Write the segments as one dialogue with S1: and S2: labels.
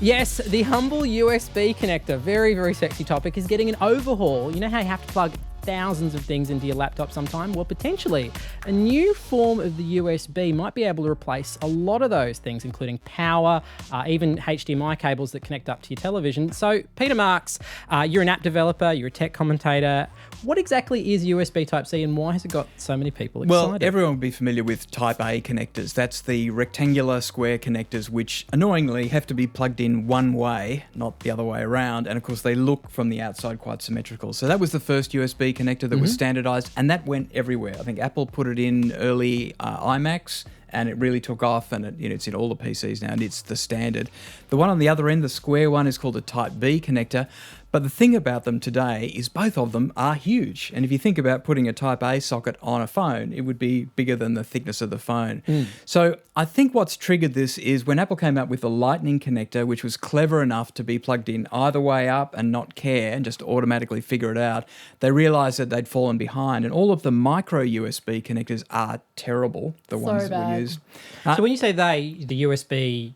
S1: Yes, the humble USB connector, very, very sexy topic, is getting an overhaul. You know how you have to plug thousands of things into your laptop sometime? Well, potentially, a new form of the USB might be able to replace a lot of those things, including power, even HDMI cables that connect up to your television. So, Peter Marks, you're an app developer, you're a tech commentator. What exactly is USB Type-C and why has it got so many people excited?
S2: Well, everyone will be familiar with Type A connectors. That's the rectangular square connectors which annoyingly have to be plugged in one way, not the other way around. And of course, they look from the outside quite symmetrical. So that was the first USB connector that was standardized, and that went everywhere. I think Apple put it in early iMacs, and it really took off, and it's in all the PCs now, and it's the standard. The one on the other end, the square one, is called a Type B connector. But the thing about them today is both of them are huge. And if you think about putting a Type A socket on a phone, it would be bigger than the thickness of the phone. So I think what's triggered this is when Apple came out with the Lightning connector, which was clever enough to be plugged in either way up and not care and just automatically figure it out, they realized that they'd fallen behind. And all of the micro USB connectors are terrible, the ones that we use.
S1: So when you say the USB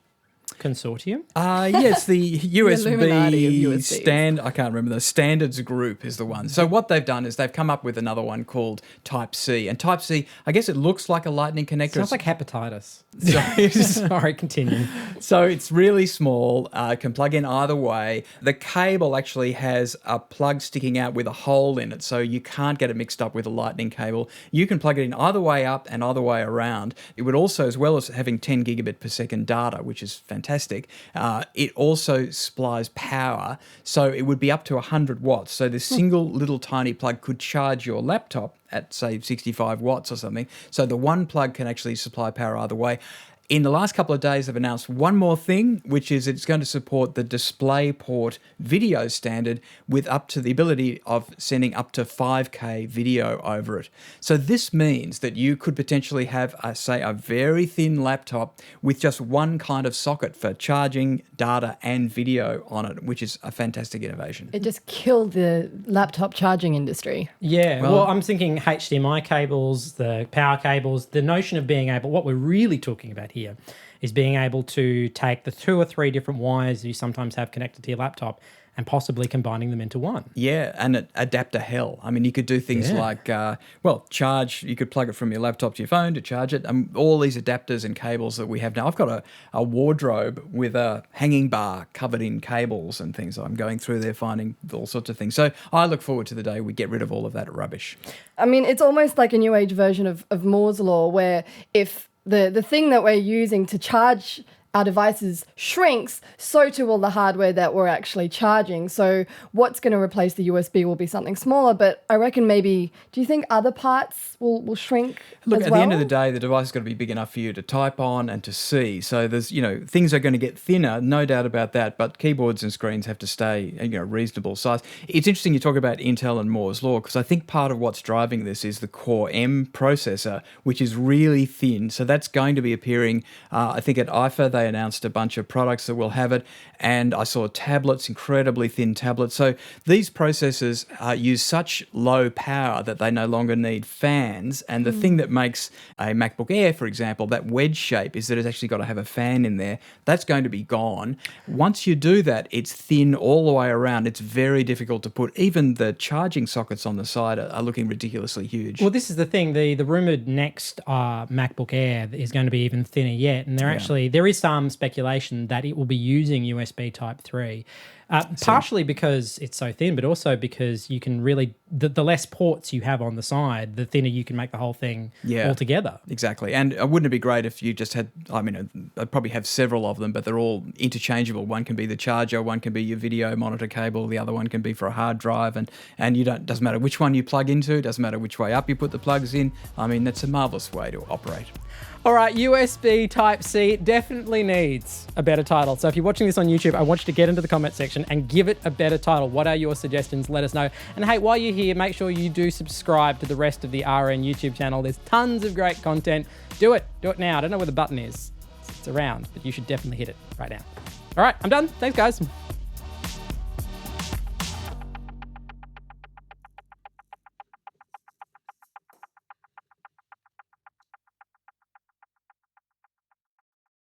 S1: consortium?
S2: Yes, the
S3: Illuminati of
S2: USB I can't remember, the standards group is the one. So what they've done is they've come up with another one called Type-C. And Type-C, I guess it looks like a lightning connector.
S1: Sounds like hepatitis.
S2: So,
S1: Sorry, continue.
S2: So it's really small, can plug in either way. The cable actually has a plug sticking out with a hole in it, so you can't get it mixed up with a lightning cable. You can plug it in either way up and either way around. It would also, as well as having 10 gigabit per second data, which is fantastic, it also supplies power, so it would be up to 100 watts. So this single little tiny plug could charge your laptop at, say, 65 watts or something. So the one plug can actually supply power either way. In the last couple of days, they've announced one more thing, which is it's going to support the DisplayPort video standard with up to the ability of sending up to 5K video over it. So this means that you could potentially have, say, a very thin laptop with just one kind of socket for charging, data, and video on it, which is a fantastic innovation.
S3: It just killed the laptop charging industry.
S1: Yeah, well, I'm thinking HDMI cables, the power cables, the notion of being able, what we're really talking about here is being able to take the 2 or 3 different wires you sometimes have connected to your laptop and possibly combining them into one.
S2: Yeah, and adapter hell. I mean, you could do things like, charge. You could plug it from your laptop to your phone to charge it. All these adapters and cables that we have now. I've got a wardrobe with a hanging bar covered in cables and things. I'm going through there finding all sorts of things. So I look forward to the day we get rid of all of that rubbish.
S3: I mean, it's almost like a new age version of Moore's Law, where if the thing that we're using to charge our devices shrinks, so too will the hardware that we're actually charging. So what's going to replace the USB will be something smaller, but I reckon maybe, do you think other parts will shrink
S2: Look,
S3: as
S2: at
S3: well?
S2: the end of the day, the device has got to be big enough for you to type on and to see. So there's, things are going to get thinner, no doubt about that, but keyboards and screens have to stay, reasonable size. It's interesting you talk about Intel and Moore's Law, because I think part of what's driving this is the Core M processor, which is really thin. So that's going to be appearing, I think at IFA, they announced a bunch of products that will have it, and I saw tablets, incredibly thin tablets. So these processors use such low power that they no longer need fans, and the thing that makes a MacBook Air, for example, that wedge shape, is that it's actually got to have a fan in there. That's going to be gone. Once you do that, it's thin all the way around. It's very difficult to put. Even the charging sockets on the side are looking ridiculously huge.
S1: Well, this is the thing. The rumoured next MacBook Air is going to be even thinner yet, and there is some speculation that it will be using USB Type 3. Partially because it's so thin, but also because you can really, the less ports you have on the side, the thinner you can make the whole thing altogether.
S2: Exactly. And wouldn't it be great if you just had, I'd probably have several of them, but they're all interchangeable. One can be the charger, one can be your video monitor cable, the other one can be for a hard drive, and doesn't matter which one you plug into, doesn't matter which way up you put the plugs in. I mean, that's a marvellous way to operate.
S1: All right, USB Type-C definitely needs a better title. So if you're watching this on YouTube, I want you to get into the comment section and give it a better title. What are your suggestions? Let us know. And hey, while you're here, make sure you do subscribe to the rest of the RN YouTube channel. There's tons of great content. Do it. Do it now. I don't know where the button is. It's around, but you should definitely hit it right now. All right, I'm done. Thanks, guys.